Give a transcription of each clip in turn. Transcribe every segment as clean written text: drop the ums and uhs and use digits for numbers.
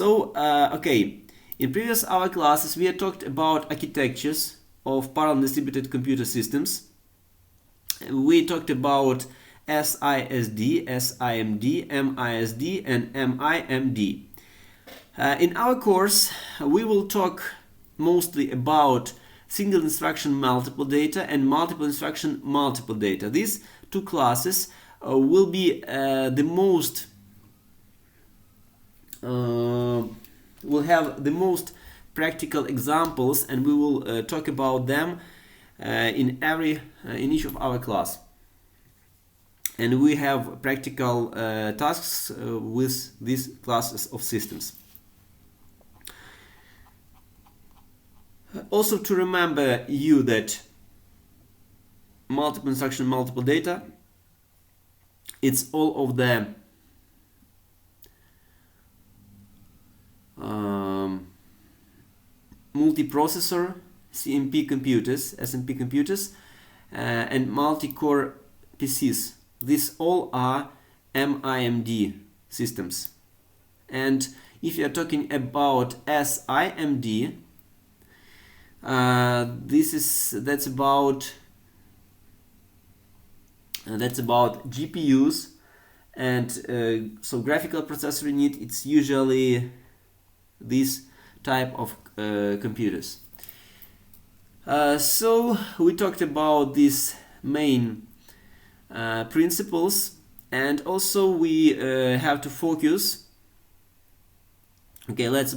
Okay, in previous hour classes we had talked about architectures of parallel distributed computer systems. We talked about SISD, SIMD, MISD, and MIMD. In our course, we will talk mostly about single instruction multiple data and multiple instruction multiple data. These two classes will be the most will have the most practical examples, and we will talk about them in each of our class. And we have practical tasks with these classes of systems. Also, to remember you that multiple instruction multiple data, it's all of the multiprocessor SMP computers, and multi-core PCs. These all are MIMD systems. And if you are talking about SIMD, that's about GPUs, and so graphical processor unit. It's usually this type of computers. So we talked about these main principles, and also we have to focus. Okay, let's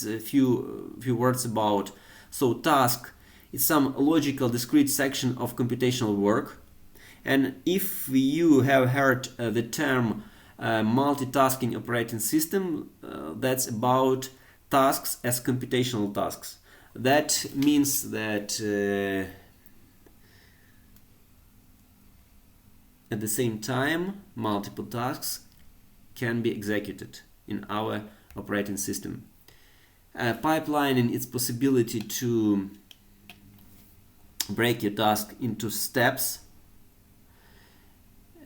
a few words about. So task is some logical discrete section of computational work, and if you have heard the term multitasking operating system, that's about tasks as computational tasks. That means that at the same time multiple tasks can be executed in our operating system. Pipelining its possibility to break your task into steps,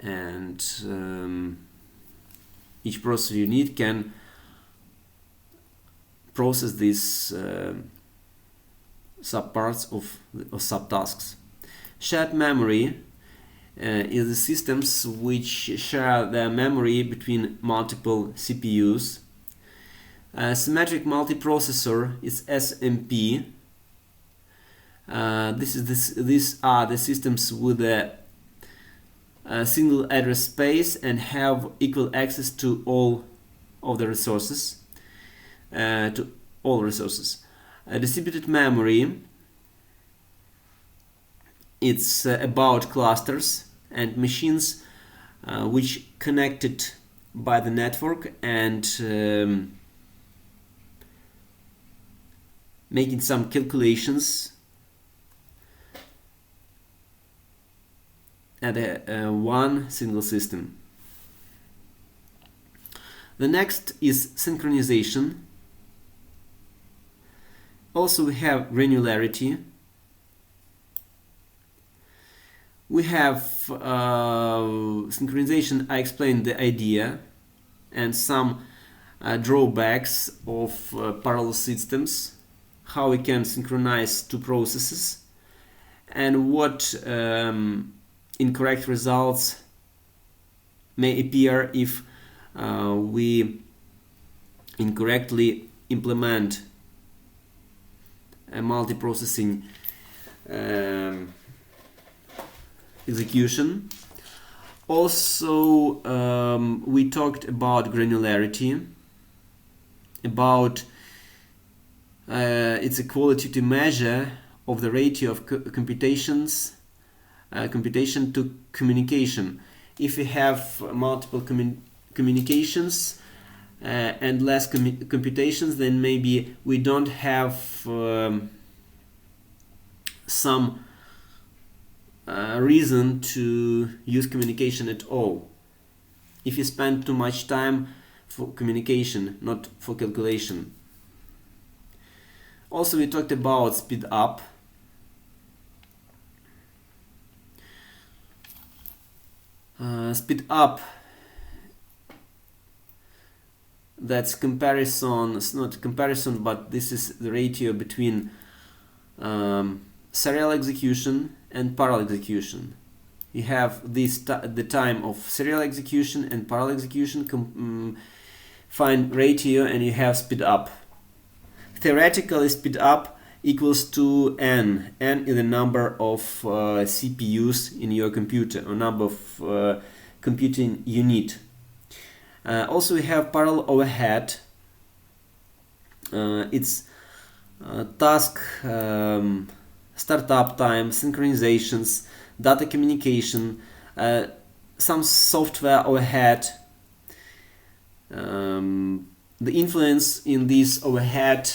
and each processor you need can process these subparts of subtasks. Shared memory is the systems which share their memory between multiple CPUs. Symmetric multiprocessor is SMP. These are the systems with a single address space and have equal access to all of the resources. Distributed memory, it's about clusters and machines which connected by the network and making some calculations at one single system. The next is synchronization. Also we have granularity. We have synchronization. I explained the idea and some drawbacks of parallel systems, how we can synchronize two processes, and what incorrect results may appear if we incorrectly implement a multiprocessing execution. Also, we talked about granularity, about its a qualitative measure of the ratio of computation to communication. If we have multiple communications and less computations, then maybe we don't have some reason to use communication at all. If you spend too much time for communication, not for calculation. Also, we talked about speed up. Speed up that's comparison. It's not comparison, but this is the ratio between serial execution and parallel execution. You have the time of serial execution and parallel execution, find ratio, and you have speed up. Theoretically, speed up equals to n. N is the number of CPUs in your computer, or number of computing unit. Also, we have parallel overhead. It's task startup time, synchronizations, data communication, some software overhead. The influence in this overhead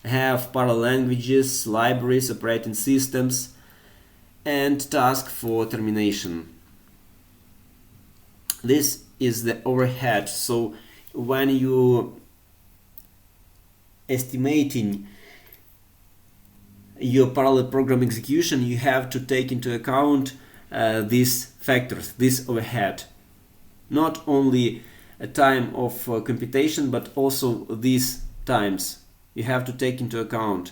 have parallel languages, libraries, operating systems, and task for termination. This is the overhead. So when you estimating your parallel program execution, you have to take into account these factors, this overhead. Not only a time of computation, but also these times you have to take into account.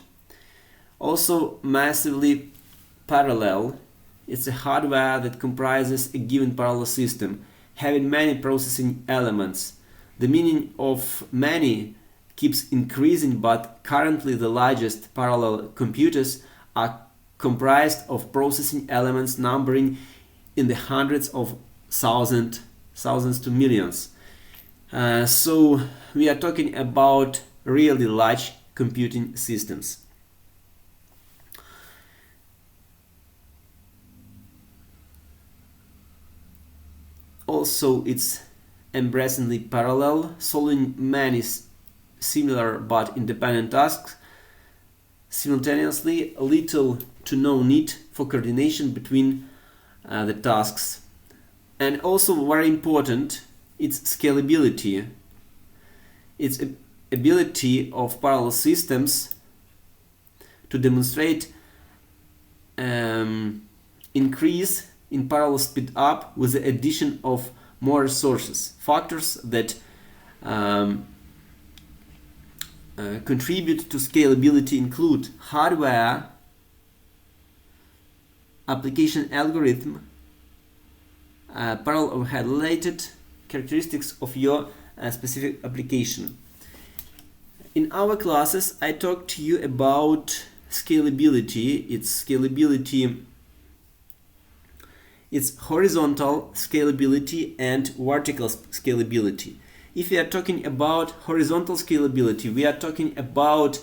Also, massively parallel, it's a hardware that comprises a given parallel system, having many processing elements. The meaning of many keeps increasing, but currently the largest parallel computers are comprised of processing elements numbering in the hundreds of thousands to millions. So we are talking about really large computing systems. Also, it's embracingly parallel, solving many similar but independent tasks simultaneously. Little to no need for coordination between the tasks. And also very important, it's scalability. It's ability of parallel systems to demonstrate increase in parallel speed up with the addition of more resources. Factors that contribute to scalability include hardware, application algorithm, parallel overhead related characteristics of your specific application. In our classes, I talked to you about scalability. It's horizontal scalability and vertical scalability. If we are talking about horizontal scalability, we are talking about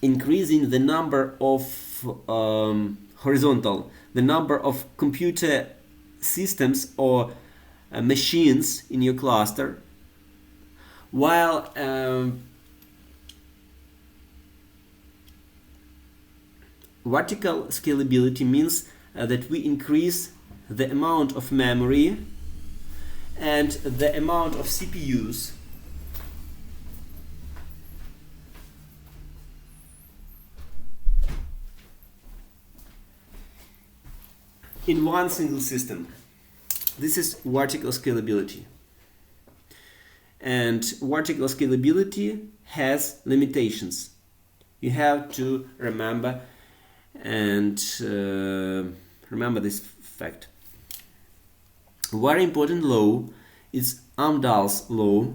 increasing the number of the number of computer systems or machines in your cluster, while vertical scalability means that we increase the amount of memory and the amount of CPUs in one single system. This is vertical scalability. And vertical scalability has limitations. You have to remember this fact. Very important law is Amdahl's law.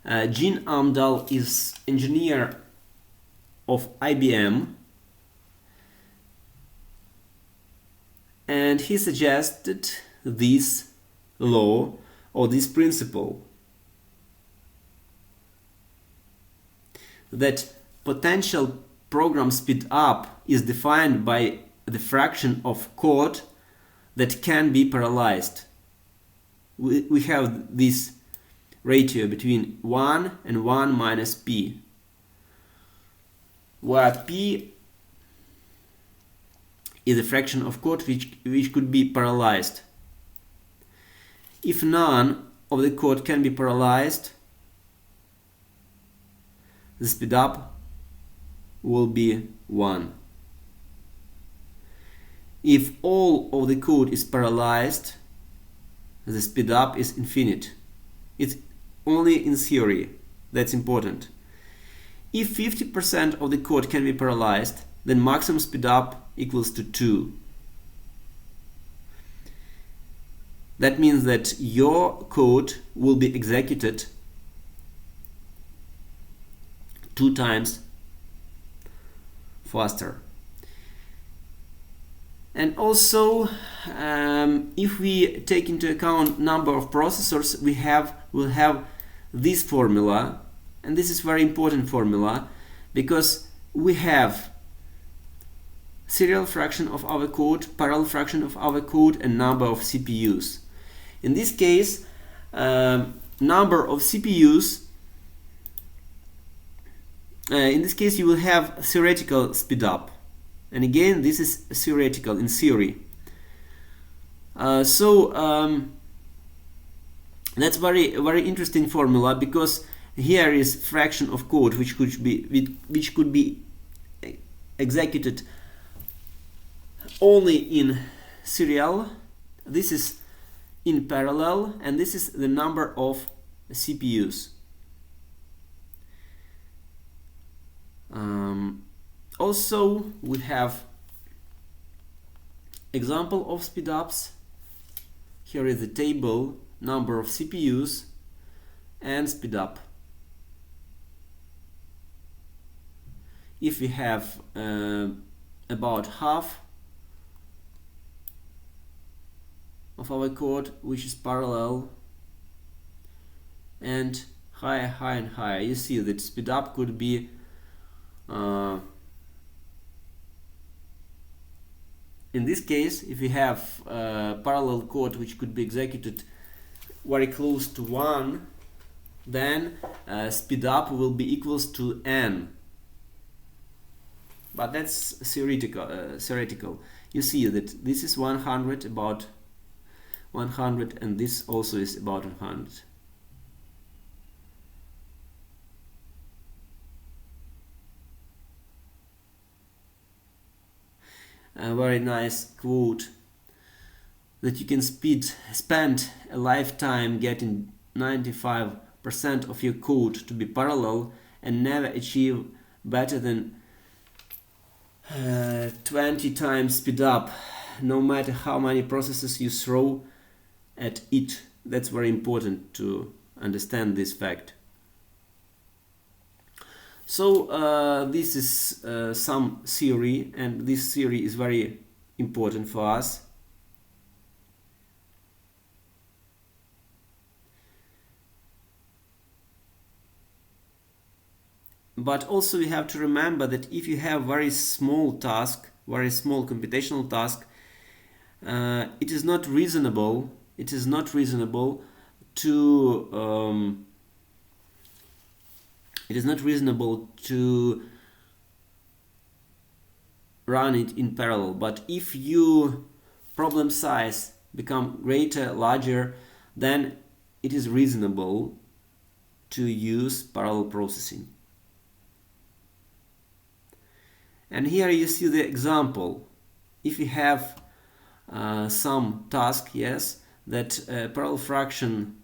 Gene Amdahl is engineer of IBM, and he suggested this law or this principle that potential program speed up is defined by the fraction of code that can be parallelized. We have this ratio between 1 and 1 minus p, where p is a fraction of code which could be parallelized. If none of the code can be parallelized, the speed up will be 1. If all of the code is parallelized, the speed up is infinite. It's only in theory. That's important. If 50% of the code can be parallelized, then maximum speed up equals to 2. That means that your code will be executed 2 times faster. And also, if we take into account number of processors, we'll have this formula, and this is very important formula because we have serial fraction of our code, parallel fraction of our code, and number of CPUs. In this case, number of CPUs, in this case you will have theoretical speed up. And again, this is theoretical, in theory. That's very interesting formula, because here is fraction of code which could be executed only in serial. This is in parallel, and this is the number of CPUs. Also, we have example of speedups. Here is the table, number of CPUs and speedup. If we have about half of our code which is parallel and higher and higher, you see that speedup could be in this case, if we have parallel code which could be executed very close to 1, then speed up will be equals to n. But that's theoretical. You see that this is 100, about 100, and this also is about 100. A very nice quote, that you can spend a lifetime getting 95% of your code to be parallel and never achieve better than 20 times speed up, no matter how many processes you throw at it. That's very important to understand this fact. So this is some theory, and this theory is very important for us. But also we have to remember that if you have very small task, very small computational task, it is not reasonable to run it in parallel. But if your problem size become larger, then it is reasonable to use parallel processing. And here you see the example. If you have some task, yes, that parallel fraction,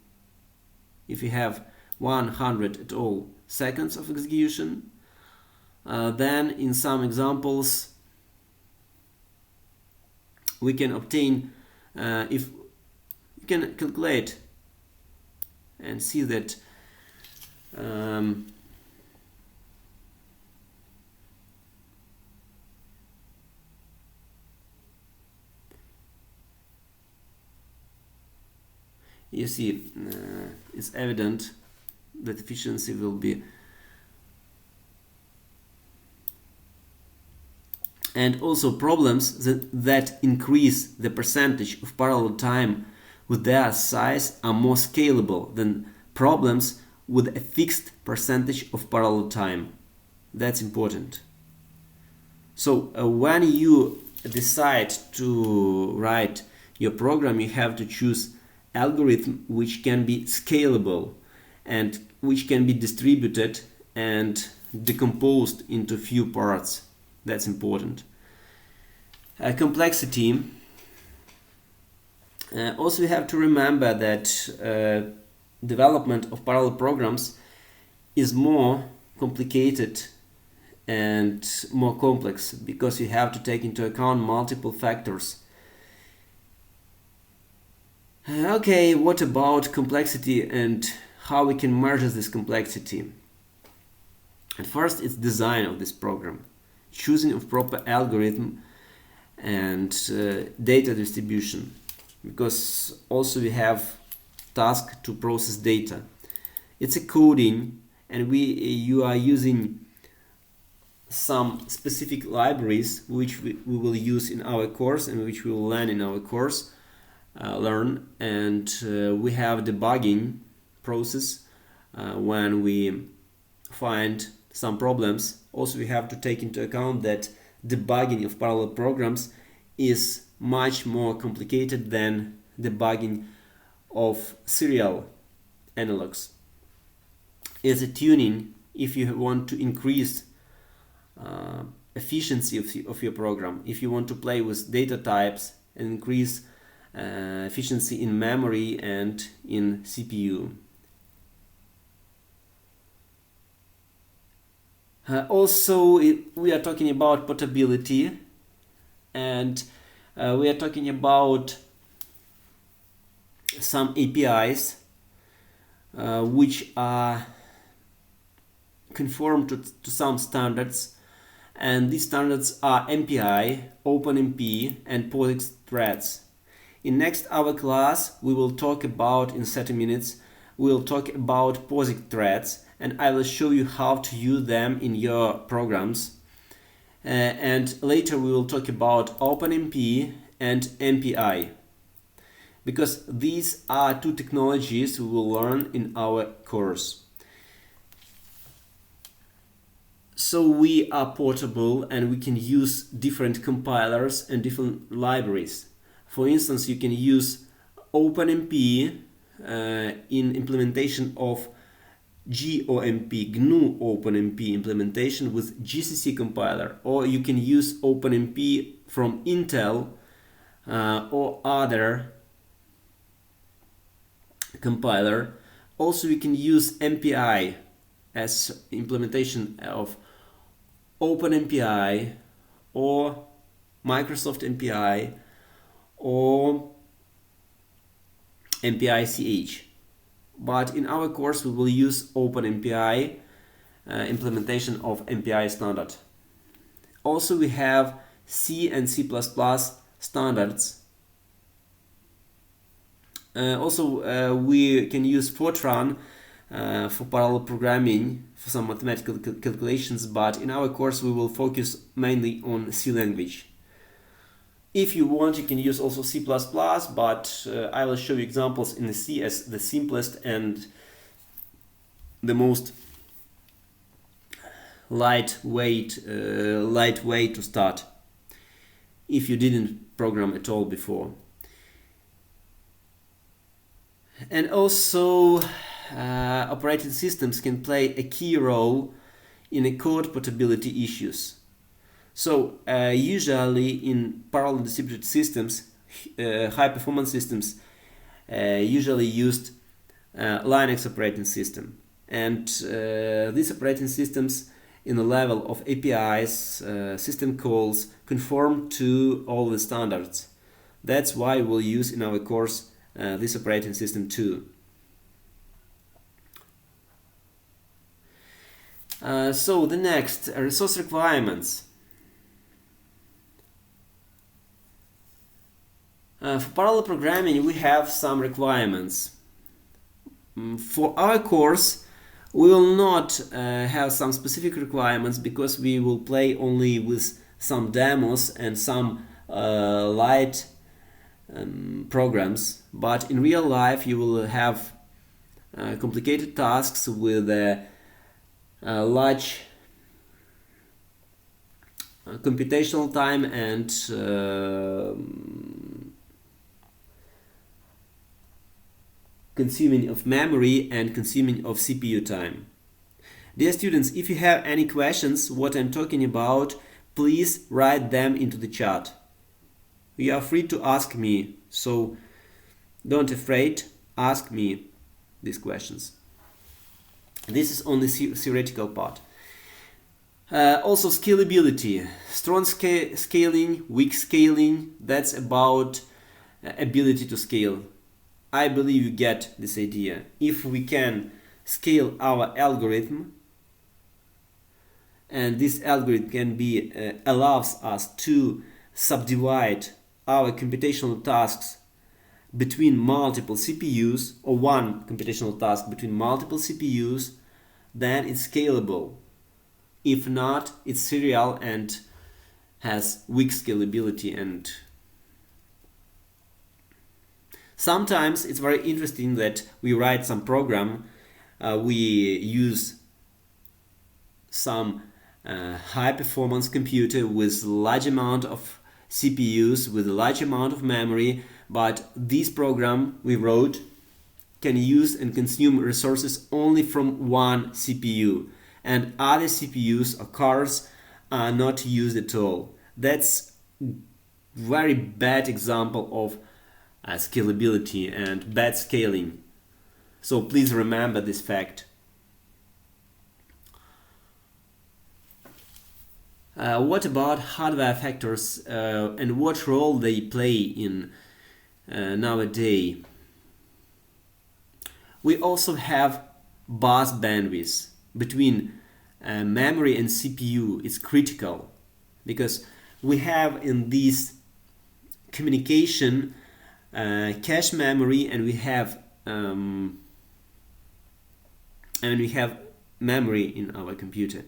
if you have 100 at all seconds of execution, then in some examples we can obtain, if you can calculate and see that you see it's evident that efficiency will be, and also problems that increase the percentage of parallel time with their size are more scalable than problems with a fixed percentage of parallel time. That's important. So when you decide to write your program, you have to choose algorithm which can be scalable and which can be distributed and decomposed into few parts. That's important. Complexity. Also, we have to remember that development of parallel programs is more complicated and more complex because you have to take into account multiple factors. Okay, what about complexity and how we can measure this complexity? At first, it's design of this program, choosing of proper algorithm and data distribution, because also we have task to process data. It's a coding, and you are using some specific libraries which we will use in our course and which we will learn in our course. And we have debugging process when we find some problems. Also, we have to take into account that debugging of parallel programs is much more complicated than debugging of serial analogs. It's a tuning if you want to increase efficiency of your program, if you want to play with data types and increase efficiency in memory and in CPU. Also, we are talking about portability, and we are talking about some APIs which are conform to some standards, and these standards are MPI, OpenMP, and POSIX threads. In next hour class, we will talk about, in 30 minutes, we will talk about POSIX threads, and I will show you how to use them in your programs. And later we will talk about OpenMP and MPI, because these are two technologies we will learn in our course. So we are portable and we can use different compilers and different libraries. For instance, you can use OpenMP in implementation of GOMP, GNU OpenMP implementation with GCC compiler, or you can use OpenMP from Intel or other compiler. Also, you can use MPI as implementation of OpenMPI or Microsoft MPI or MPI-CH. But in our course we will use OpenMPI implementation of MPI standard. Also, we have C and C++ standards. We can use Fortran for parallel programming for some mathematical calculations, but in our course we will focus mainly on C language. If you want, you can use also C++, but I will show you examples in the C as the simplest and the most lightweight way to start if you didn't program at all before. And also operating systems can play a key role in a code portability issues. So usually in parallel distributed systems, high performance systems usually used Linux operating system, and these operating systems in the level of APIs, system calls, conform to all the standards. That's why we'll use in our course this operating system too. So the next, resource requirements. For parallel programming we have some requirements. For our course we will not have some specific requirements because we will play only with some demos and some light programs, but in real life you will have complicated tasks with large computational time and consuming of memory and consuming of CPU time. Dear students, if you have any questions what I'm talking about, please write them into the chat. You are free to ask me, so don't afraid, ask me these questions. This is only theoretical part. Also scalability, strong scaling, weak scaling, that's about ability to scale. I believe you get this idea. If we can scale our algorithm, and this algorithm can be allows us to subdivide our computational tasks between multiple CPUs, or one computational task between multiple CPUs, then it's scalable. If not, it's serial and has weak scalability. And sometimes it's very interesting that we write some program, we use some high performance computer with large amount of CPUs, with a large amount of memory, but this program we wrote can use and consume resources only from one CPU, and other CPUs or cores are not used at all. That's very bad example of scalability and bad scaling. So please remember this fact. What about hardware factors and what role they play in nowadays? We also have bus bandwidth between memory and CPU. It's critical because we have in this communication cache memory, and we have memory in our computer.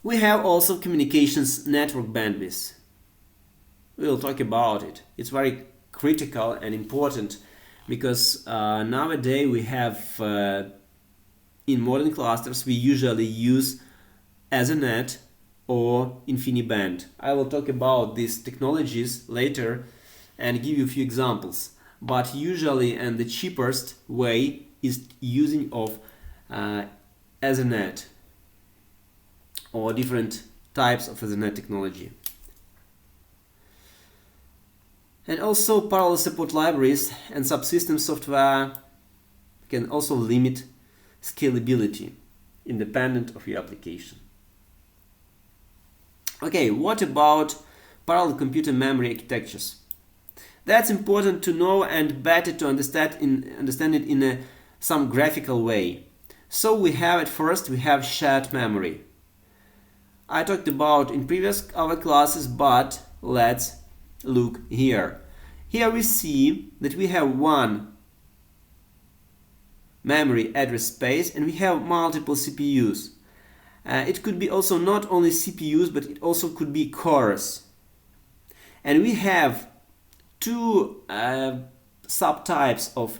We have also communications network bandwidth. We'll talk about it. It's very critical and important because nowadays we have in modern clusters we usually use Ethernet or InfiniBand. I will talk about these technologies later and give you a few examples. But usually, and the cheapest way is using of Ethernet or different types of Ethernet technology. And also parallel support libraries and subsystem software can also limit scalability independent of your application. Okay, what about parallel computer memory architectures? That's important to know and better to understand it in some graphical way. So we have at first we have shared memory. I talked about in previous our classes, but let's look here. Here we see that we have one memory address space and we have multiple CPUs. It could be also not only CPUs, but it also could be cores. And we have two subtypes of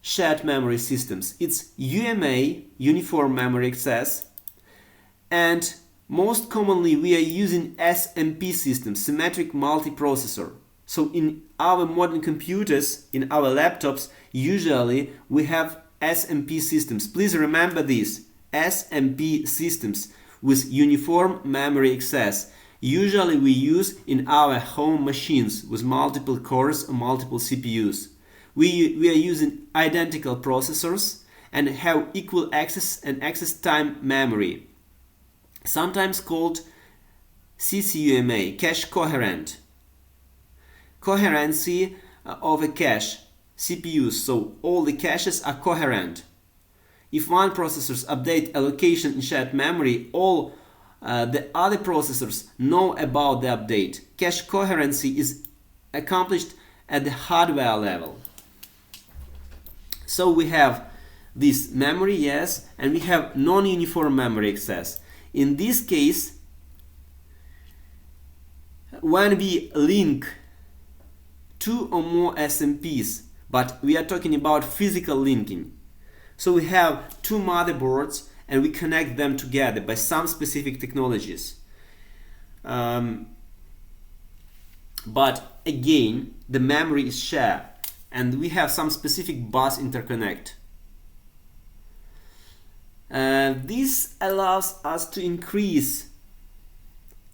shared memory systems. It's UMA, Uniform Memory Access, and most commonly we are using SMP systems, Symmetric Multiprocessor. So in our modern computers, in our laptops, usually we have SMP systems. Please remember this, SMP systems with Uniform Memory Access. Usually we use in our home machines with multiple cores or multiple CPUs. We are using identical processors and have equal access and access time memory, sometimes called CCUMA, cache coherent. Coherency of a cache, CPUs, so all the caches are coherent. If one processor updates allocation in shared memory, all the other processors know about the update. Cache coherency is accomplished at the hardware level. So we have this memory, yes, and we have non-uniform memory access. In this case, when we link two or more SMPs, but we are talking about physical linking. So we have two motherboards and we connect them together by some specific technologies. But again, the memory is shared and we have some specific bus interconnect. This allows us to increase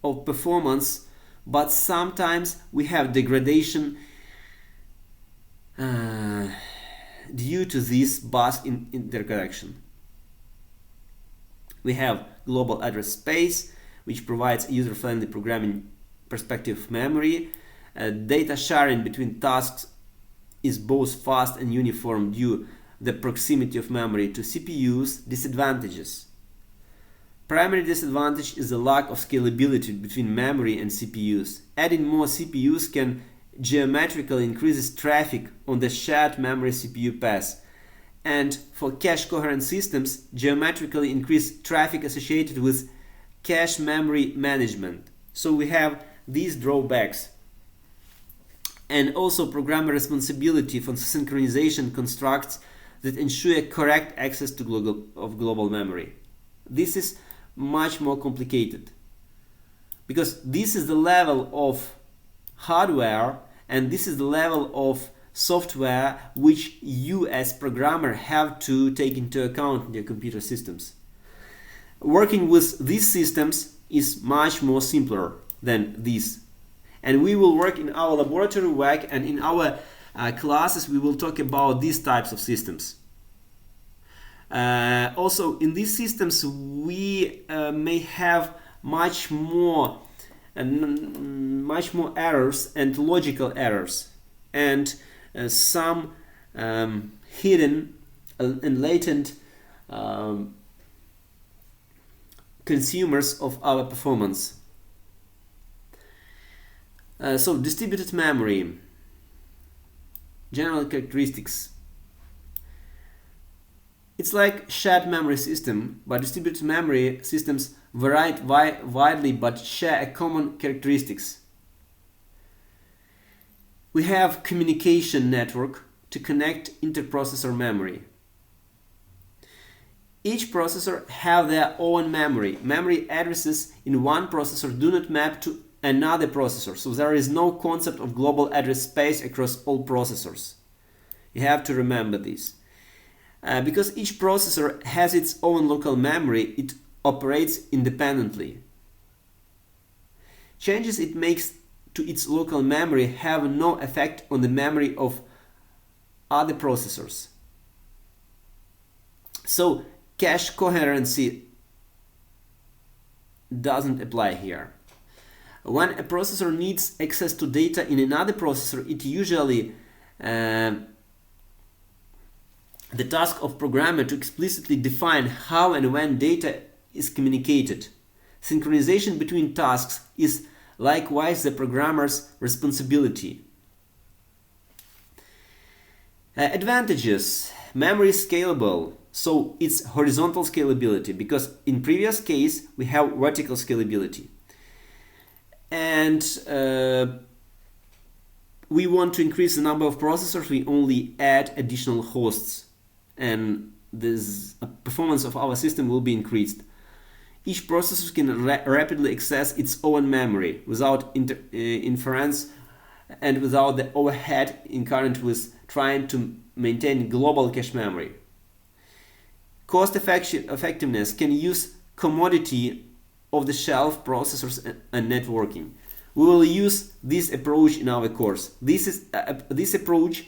of performance, but sometimes we have degradation due to this bus interconnection. We have global address space, which provides user-friendly programming perspective memory. Data sharing between tasks is both fast and uniform due the proximity of memory to CPUs. Disadvantages. Primary disadvantage is the lack of scalability between memory and CPUs. Adding more CPUs can geometrically increase traffic on the shared memory CPU path, and for cache coherent systems, geometrically increase traffic associated with cache memory management. So we have these drawbacks. And also programmer responsibility for synchronization constructs that ensure correct access to global memory. This is much more complicated because this is the level of hardware and this is the level of software which you as programmer have to take into account in your computer systems. Working with these systems is much more simpler than this, and we will work in our laboratory work, and in our classes we will talk about these types of systems. Also in these systems we may have much more errors and logical errors, and some hidden and latent consumers of our performance. So distributed memory, general characteristics. It's like shared memory system, but distributed memory systems vary widely but share a common characteristics. We have communication network to connect interprocessor memory. Each processor have their own memory. Memory addresses in one processor do not map to another processor, so there is no concept of global address space across all processors. You have to remember this. Because each processor has its own local memory, it operates independently. Changes it makes to its local memory have no effect on the memory of other processors. So cache coherency doesn't apply here. When a processor needs access to data in another processor, it usually the task of programmer to explicitly define how and when data is communicated. Synchronization between tasks is likewise the programmer's responsibility. Advantages. Memory is scalable, so it's horizontal scalability, because in previous case we have vertical scalability. And we want to increase the number of processors, we only add additional hosts, and this performance of our system will be increased. Each processor can rapidly access its own memory without inference and without the overhead inherent with trying to maintain global cache memory. Cost effectiveness can use commodity off-the-shelf processors and networking. We will use this approach in our course. This approach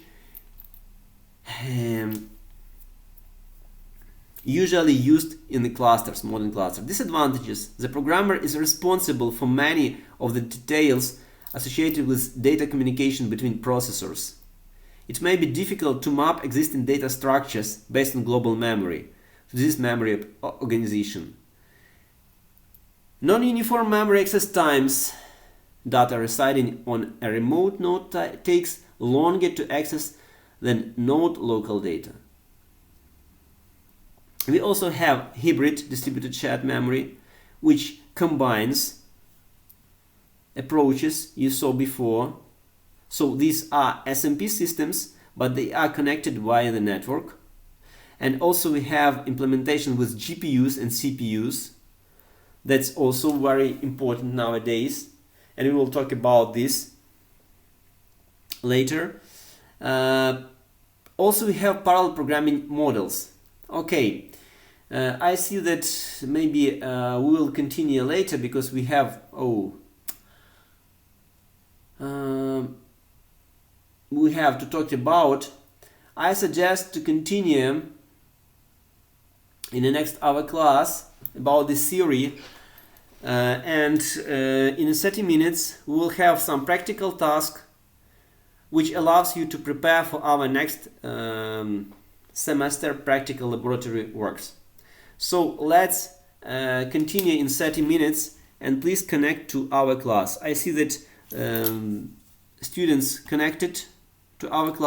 usually used in the clusters, modern clusters. Disadvantages. The programmer is responsible for many of the details associated with data communication between processors. It may be difficult to map existing data structures based on global memory to this memory organization. Non-uniform memory access times. Data residing on a remote node takes longer to access than node local data. We also have hybrid distributed shared memory, which combines approaches you saw before. So these are SMP systems, but they are connected via the network. And also we have implementation with GPUs and CPUs. That's also very important nowadays, and we will talk about this later. Also we have parallel programming models. Okay, I see that maybe we will continue later because we have we have to talk about, I suggest to continue in the next hour class about this theory, and in 30 minutes we will have some practical task which allows you to prepare for our next semester practical laboratory works. So let's continue in 30 minutes, and please connect to our class. I see that students connected to our class.